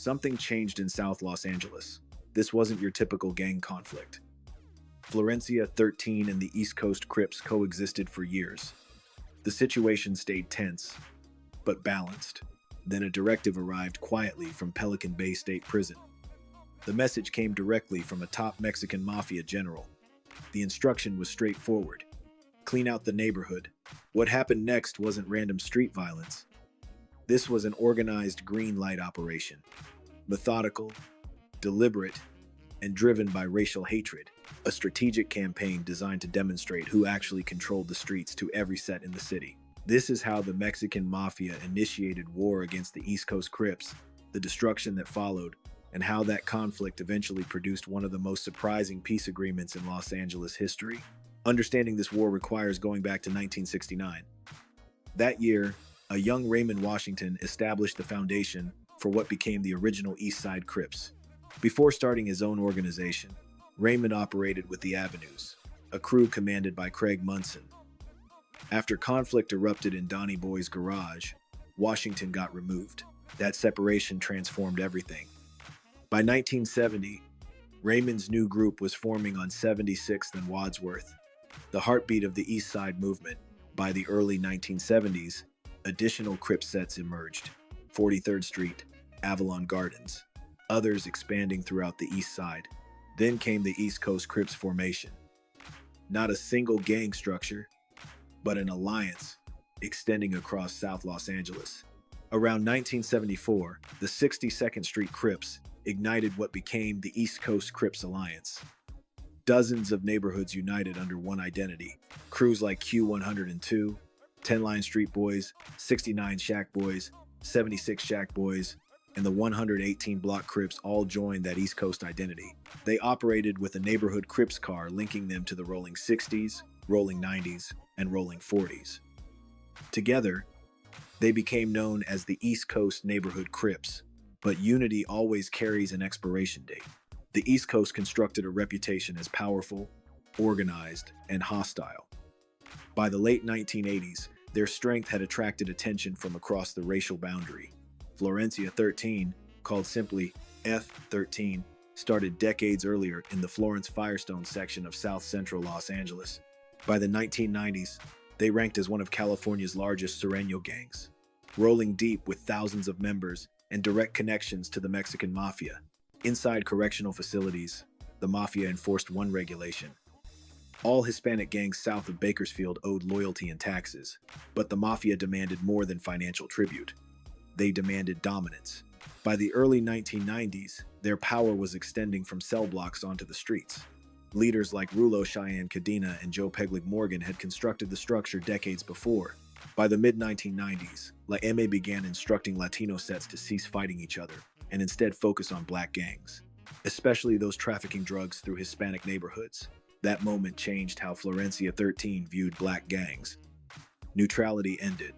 something changed in South Los Angeles. This wasn't your typical gang conflict. Florencia 13 and the East Coast Crips coexisted for years. The situation stayed tense, but balanced. Then a directive arrived quietly from Pelican Bay State Prison. The message came directly from a top Mexican Mafia general. The instruction was straightforward. Clean out the neighborhood. What happened next wasn't random street violence. This was an organized green light operation. Methodical, deliberate, and driven by racial hatred. A strategic campaign designed to demonstrate who actually controlled the streets to every set in the city. This is how the Mexican Mafia initiated war against the East Coast Crips, the destruction that followed, and how that conflict eventually produced one of the most surprising peace agreements in Los Angeles history. Understanding this war requires going back to 1969. That year, a young Raymond Washington established the foundation for what became the original East Side Crips. Before starting his own organization, Raymond operated with the Avenues, a crew commanded by Craig Munson. After conflict erupted in Donnie Boy's garage, Washington got removed. That separation transformed everything. By 1970, Raymond's new group was forming on 76th and Wadsworth, the heartbeat of the East Side movement. By the early 1970s, additional Crip sets emerged: 43rd Street, Avalon Gardens, others expanding throughout the East Side. Then came the East Coast Crips formation. Not a single gang structure, but an alliance extending across South Los Angeles. Around 1974, the 62nd Street Crips ignited what became the East Coast Crips Alliance. Dozens of neighborhoods united under one identity. Crews like Q102, 10 Line Street Boys, 69 Shack Boys, 76 Shack Boys, and the 118 Block Crips all joined that East Coast identity. They operated with a neighborhood Crips car linking them to the Rolling 60s, Rolling 90s, and Rolling 40s. Together, they became known as the East Coast Neighborhood Crips. But unity always carries an expiration date. The East Coast constructed a reputation as powerful, organized, and hostile. By the late 1980s, their strength had attracted attention from across the racial boundary. Florencia 13, called simply F13, started decades earlier in the Florence Firestone section of South Central Los Angeles. By the 1990s, they ranked as one of California's largest Sureño gangs, rolling deep with thousands of members and direct connections to the Mexican Mafia. Inside correctional facilities, the Mafia enforced one regulation: all Hispanic gangs south of Bakersfield owed loyalty and taxes, but the Mafia demanded more than financial tribute. They demanded dominance. By the early 1990s, their power was extending from cell blocks onto the streets. Leaders like Rulo Cheyenne Cadena and Joe Pegleg Morgan had constructed the structure decades before. By the mid-1990s, La M began instructing Latino sets to cease fighting each other and instead focus on black gangs, especially those trafficking drugs through Hispanic neighborhoods. That moment changed how Florencia 13 viewed black gangs. Neutrality ended.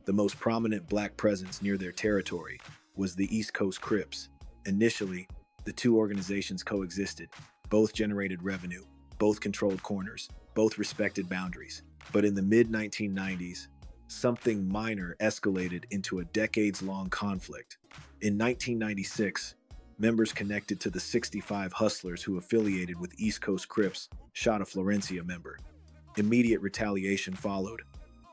The most prominent black presence near their territory was the East Coast Crips. Initially, the two organizations coexisted. Both generated revenue, both controlled corners, both respected boundaries. But in the mid-1990s, something minor escalated into a decades-long conflict. In 1996, members connected to the 65 hustlers who affiliated with East Coast Crips shot a Florencia member. Immediate retaliation followed.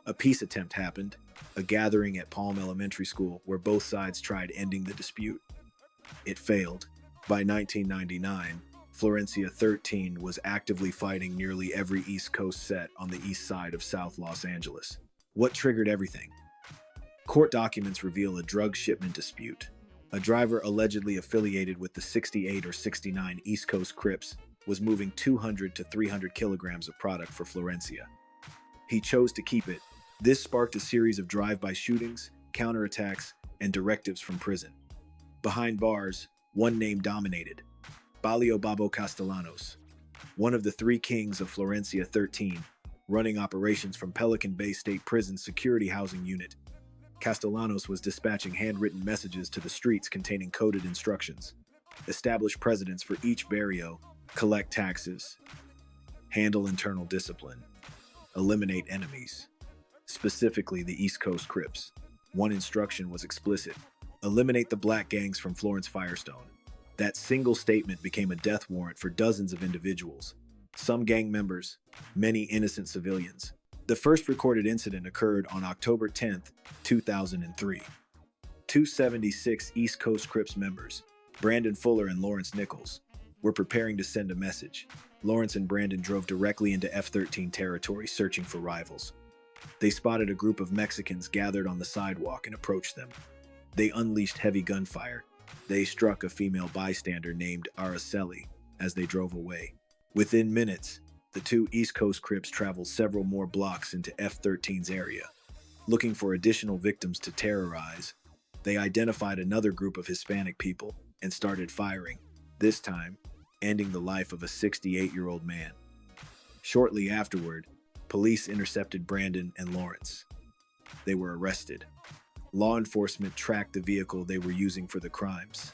A peace attempt happened, a gathering at Palm Elementary School where both sides tried ending the dispute. It failed. By 1999, Florencia 13 was actively fighting nearly every East Coast set on the east side of South Los Angeles. What triggered everything? Court documents reveal a drug shipment dispute. A driver allegedly affiliated with the 68 or 69 East Coast Crips was moving 200 to 300 kilograms of product for Florencia. He chose to keep it. This sparked a series of drive-by shootings, counterattacks, and directives from prison. Behind bars, one name dominated: Balio Babo Castellanos, one of the three kings of Florencia 13, running operations from Pelican Bay State Prison's security housing unit. Castellanos was dispatching handwritten messages to the streets containing coded instructions: establish precedents for each barrio, collect taxes, handle internal discipline, eliminate enemies, specifically the East Coast Crips. One instruction was explicit: Eliminate the black gangs from Florence Firestone. That single statement became a death warrant for dozens of individuals, some gang members, many innocent civilians. The first recorded incident occurred on October 10th, 2003. 276 East Coast Crips members, Brandon Fuller and Lawrence Nichols, were preparing to send a message. Lawrence and Brandon drove directly into F-13 territory searching for rivals. They spotted a group of Mexicans gathered on the sidewalk and approached them. They unleashed heavy gunfire. They struck a female bystander named Araceli as they drove away. Within minutes, the two East Coast Crips traveled several more blocks into F-13's area. Looking for additional victims to terrorize, they identified another group of Hispanic people and started firing, this time ending the life of a 68-year-old man. Shortly afterward, police intercepted Brandon and Lawrence. They were arrested. Law enforcement tracked the vehicle they were using for the crimes.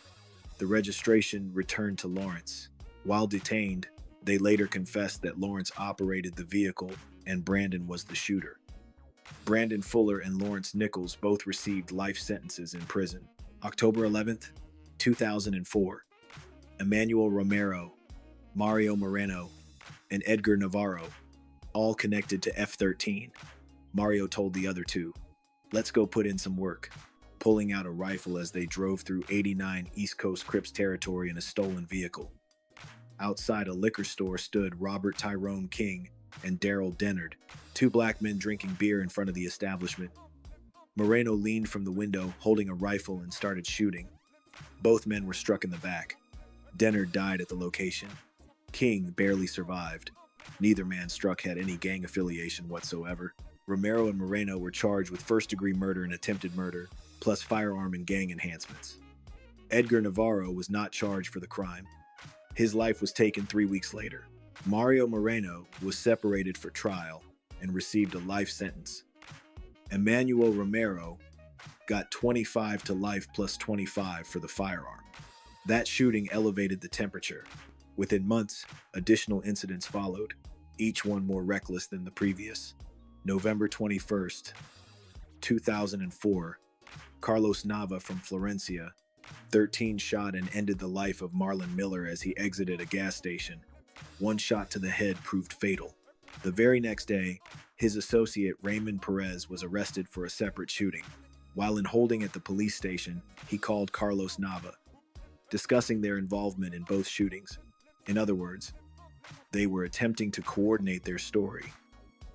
The registration returned to Lawrence. While detained, they later confessed that Lawrence operated the vehicle and Brandon was the shooter. Brandon Fuller and Lawrence Nichols both received life sentences in prison. October 11th, 2004. Emmanuel Romero, Mario Moreno, and Edgar Navarro, all connected to F-13. Mario told the other two, "Let's go put in some work," pulling out a rifle as they drove through 89 East Coast Crips territory in a stolen vehicle. Outside a liquor store stood Robert Tyrone King and Daryl Dennard, two black men drinking beer in front of the establishment. Moreno leaned from the window, holding a rifle, and started shooting. Both men were struck in the back. Dennard died at the location. King barely survived. Neither man struck had any gang affiliation whatsoever. Romero and Moreno were charged with first-degree murder and attempted murder, plus firearm and gang enhancements. Edgar Navarro was not charged for the crime. His life was taken 3 weeks later. Mario Moreno was separated for trial and received a life sentence. Emmanuel Romero got 25 to life plus 25 for the firearm. That shooting elevated the temperature. Within months, additional incidents followed, each one more reckless than the previous. November 21st, 2004, Carlos Nava from Florencia 13 shot and ended the life of Marlon Miller as he exited a gas station. One shot to the head proved fatal. The very next day, his associate Raymond Perez was arrested for a separate shooting. While in holding at the police station, he called Carlos Nava, discussing their involvement in both shootings. In other words, they were attempting to coordinate their story,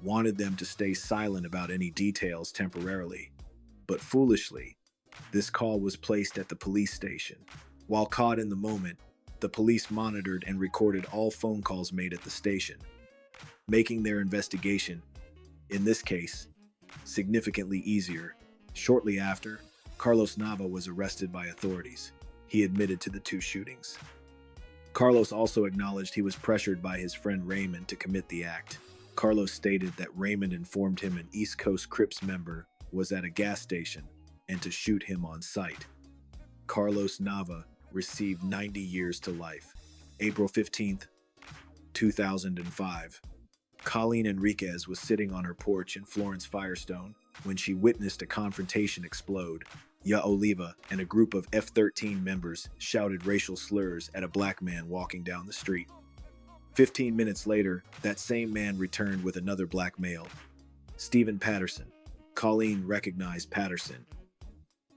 wanted them to stay silent about any details temporarily. But foolishly, this call was placed at the police station. While caught in the moment, the police monitored and recorded all phone calls made at the station, making their investigation, in this case, significantly easier. Shortly after, Carlos Nava was arrested by authorities. He admitted to the two shootings. Carlos also acknowledged he was pressured by his friend Raymond to commit the act. Carlos stated that Raymond informed him an East Coast Crips member was at a gas station and to shoot him on sight. Carlos Nava received 90 years to life. April 15th, 2005. Colleen Enriquez was sitting on her porch in Florence Firestone when she witnessed a confrontation explode. Ya Oliva and a group of F-13 members shouted racial slurs at a black man walking down the street. 15 minutes later, that same man returned with another black male, Stephen Patterson. Colleen recognized Patterson.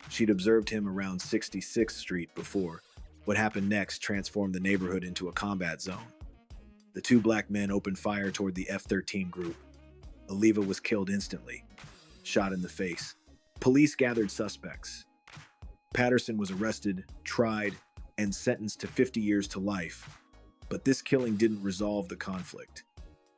She'd observed him around 66th Street before. What happened next transformed the neighborhood into a combat zone. The two black men opened fire toward the F-13 group. Oliva was killed instantly, shot in the face. Police gathered suspects. Patterson was arrested, tried, and sentenced to 50 years to life. But this killing didn't resolve the conflict.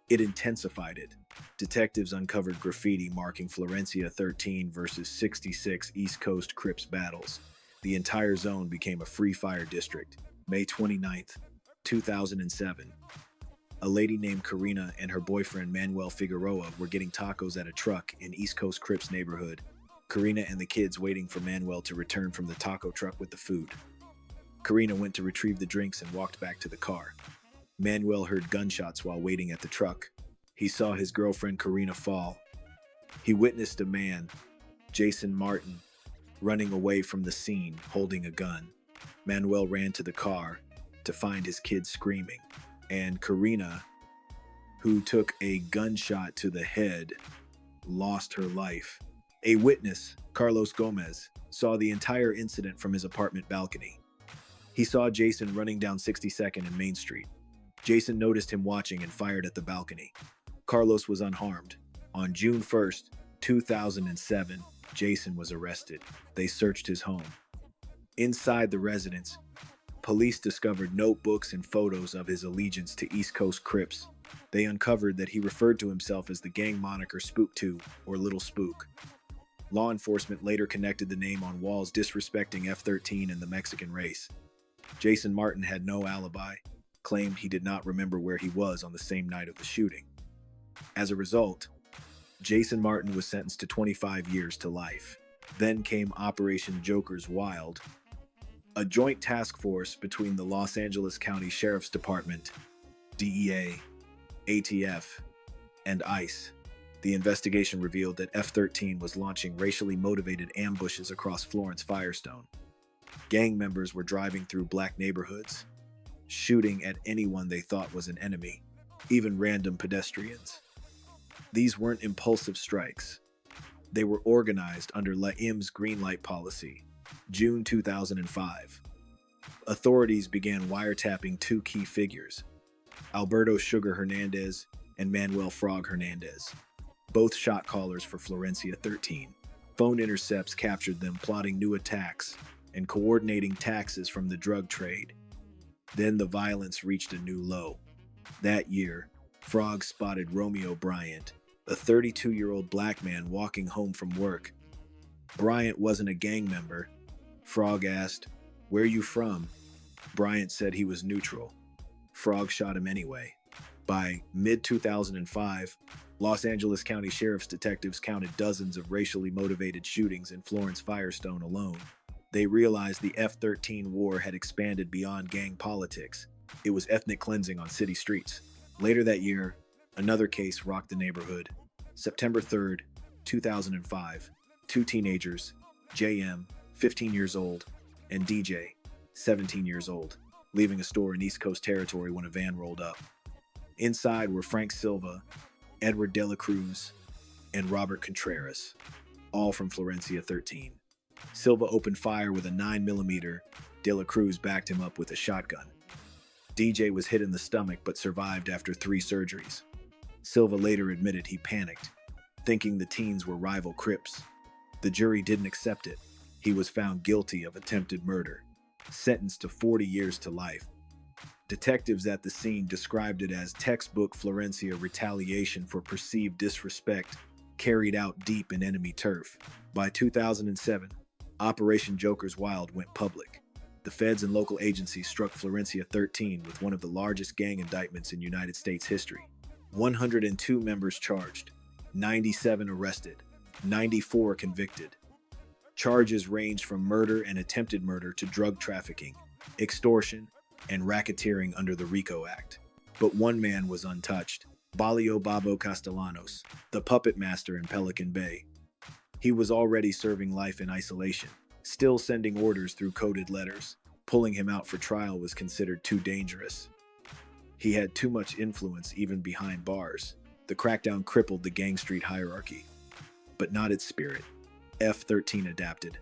It intensified it. Detectives uncovered graffiti marking Florencia 13 versus 66 East Coast Crips battles. The entire zone became a free fire district. May 29th, 2007. A lady named Karina and her boyfriend Manuel Figueroa were getting tacos at a truck in East Coast Crips neighborhood. Karina and the kids waiting for Manuel to return from the taco truck with the food. Karina went to retrieve the drinks and walked back to the car. Manuel heard gunshots while waiting at the truck. He saw his girlfriend Karina fall. He witnessed a man, Jason Martin, running away from the scene holding a gun. Manuel ran to the car to find his kids screaming, and Karina, who took a gunshot to the head, lost her life. A witness, Carlos Gomez, saw the entire incident from his apartment balcony. He saw Jason running down 62nd and Main Street. Jason noticed him watching and fired at the balcony. Carlos was unharmed. On June 1st, 2007, Jason was arrested. They searched his home. Inside the residence, police discovered notebooks and photos of his allegiance to East Coast Crips. They uncovered that he referred to himself as the gang moniker Spook 2, or Little Spook. Law enforcement later connected the name on walls disrespecting F-13 and the Mexican race. Jason Martin had no alibi, claimed he did not remember where he was on the same night of the shooting. As a result, Jason Martin was sentenced to 25 years to life. Then came Operation Joker's Wild, a joint task force between the Los Angeles County Sheriff's Department, DEA, ATF, and ICE. The investigation revealed that F-13 was launching racially motivated ambushes across Florence Firestone. Gang members were driving through black neighborhoods, shooting at anyone they thought was an enemy, even random pedestrians. These weren't impulsive strikes. They were organized under La Im's green light policy. June 2005. Authorities began wiretapping two key figures, Alberto Sugar Hernandez and Manuel Frog Hernandez, both shot callers for Florencia 13. Phone intercepts captured them plotting new attacks and coordinating taxes from the drug trade. Then the violence reached a new low. That year, Frog spotted Romeo Bryant, a 32-year-old black man walking home from work. Bryant wasn't a gang member. Frog asked, "Where you from?" Bryant said he was neutral. Frog shot him anyway. By mid-2005, Los Angeles County Sheriff's detectives counted dozens of racially motivated shootings in Florence Firestone alone. They realized the F-13 war had expanded beyond gang politics. It was ethnic cleansing on city streets. Later that year, another case rocked the neighborhood. September 3rd, 2005, two teenagers, JM, 15 years old, and DJ, 17 years old, leaving a store in East Coast territory when a van rolled up. Inside were Frank Silva, Edward De La Cruz, and Robert Contreras, all from Florencia 13. Silva opened fire with a 9mm. De La Cruz backed him up with a shotgun. DJ was hit in the stomach but survived after 3 surgeries. Silva later admitted he panicked, thinking the teens were rival Crips. The jury didn't accept it. He was found guilty of attempted murder, sentenced to 40 years to life. Detectives at the scene described it as textbook Florencia retaliation for perceived disrespect carried out deep in enemy turf. By 2007, Operation Joker's Wild went public. The feds and local agencies struck Florencia 13 with one of the largest gang indictments in United States history. 102 members charged, 97 arrested, 94 convicted. Charges ranged from murder and attempted murder to drug trafficking, extortion, and racketeering under the RICO Act. But one man was untouched, Balio Babo Castellanos, the puppet master in Pelican Bay. He was already serving life in isolation, still sending orders through coded letters. Pulling him out for trial was considered too dangerous. He had too much influence even behind bars. The crackdown crippled the gang street hierarchy, but not its spirit. F-13 adapted,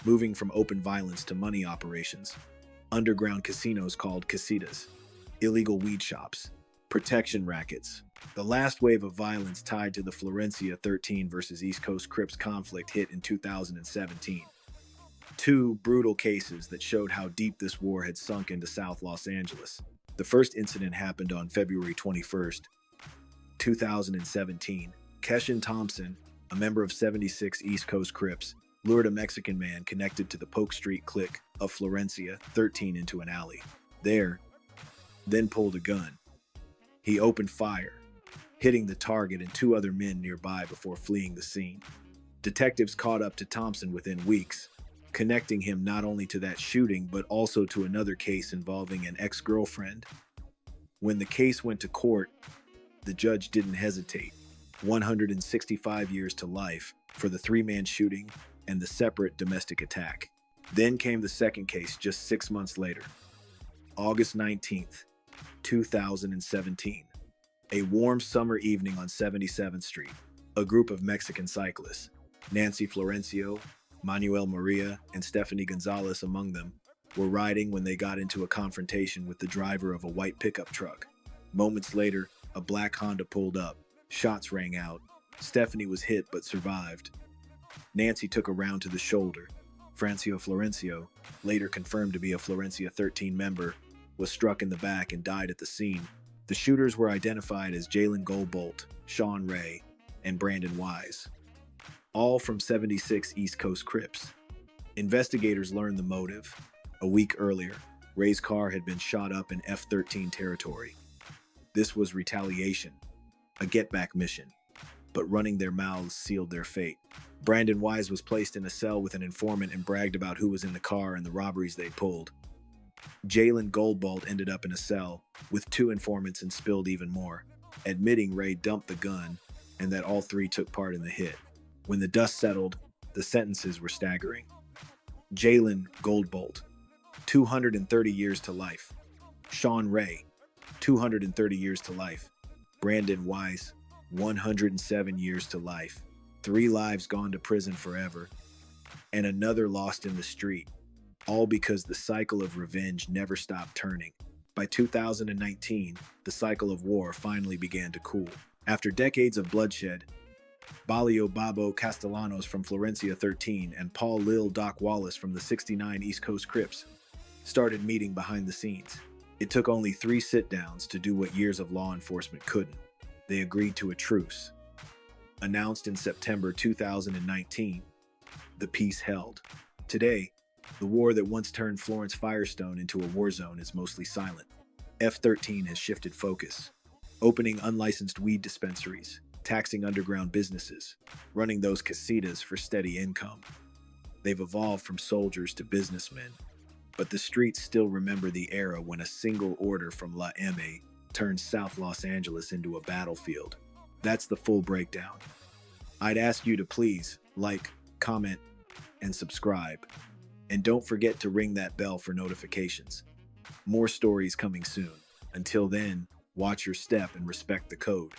moving from open violence to money operations, underground casinos called casitas, illegal weed shops, protection rackets. The last wave of violence tied to the Florencia 13 versus East Coast Crips conflict hit in 2017. 2 brutal cases that showed how deep this war had sunk into South Los Angeles. The first incident happened on February 21st, 2017. Keshin Thompson, a member of 76 East Coast Crips, lured a Mexican man connected to the Polk Street clique of Florencia 13 into an alley. Then pulled a gun. He opened fire, hitting the target and 2 other men nearby before fleeing the scene. Detectives caught up to Thompson within weeks, connecting him not only to that shooting but also to another case involving an ex-girlfriend. When the case went to court, the judge didn't hesitate. 165 years to life for the 3-man shooting and the separate domestic attack. Then came the second case just 6 months later, August 19th, 2017. A warm summer evening on 77th Street. A group of Mexican cyclists, Nancy Florencio, Manuel Maria, and Stephanie Gonzalez among them, were riding when they got into a confrontation with the driver of a white pickup truck. Moments later, a black Honda pulled up. Shots rang out. Stephanie was hit but survived. Nancy took a round to the shoulder. Francio Florencio, later confirmed to be a Florencia 13 member, was struck in the back and died at the scene. The shooters were identified as Jalen Goldbolt, Sean Ray, and Brandon Wise, all from 76 East Coast Crips. Investigators learned the motive. A week earlier, Ray's car had been shot up in F-13 territory. This was retaliation, a get-back mission, but running their mouths sealed their fate. Brandon Wise was placed in a cell with an informant and bragged about who was in the car and the robberies they pulled. Jalen Goldbolt ended up in a cell with 2 informants and spilled even more, admitting Ray dumped the gun and that all 3 took part in the hit. When the dust settled, the sentences were staggering. Jalen Goldbolt, 230 years to life. Sean Ray, 230 years to life. Brandon Wise, 107 years to life. 3 lives gone to prison forever, and another lost in the street, all because the cycle of revenge never stopped turning. By 2019, the cycle of war finally began to cool. After decades of bloodshed, Balio Babo Castellanos from Florencia 13 and Paul Lil Doc Wallace from the 69 East Coast Crips started meeting behind the scenes. It took only 3 sit-downs to do what years of law enforcement couldn't. They agreed to a truce. Announced in September 2019, the peace held. Today, the war that once turned Florence Firestone into a war zone is mostly silent. F-13 has shifted focus, opening unlicensed weed dispensaries, taxing underground businesses, running those casitas for steady income. They've evolved from soldiers to businessmen, but the streets still remember the era when a single order from La M turned South Los Angeles into a battlefield. That's the full breakdown. I'd ask you to please like, comment, and subscribe. And don't forget to ring that bell for notifications. More stories coming soon. Until then, watch your step and respect the code.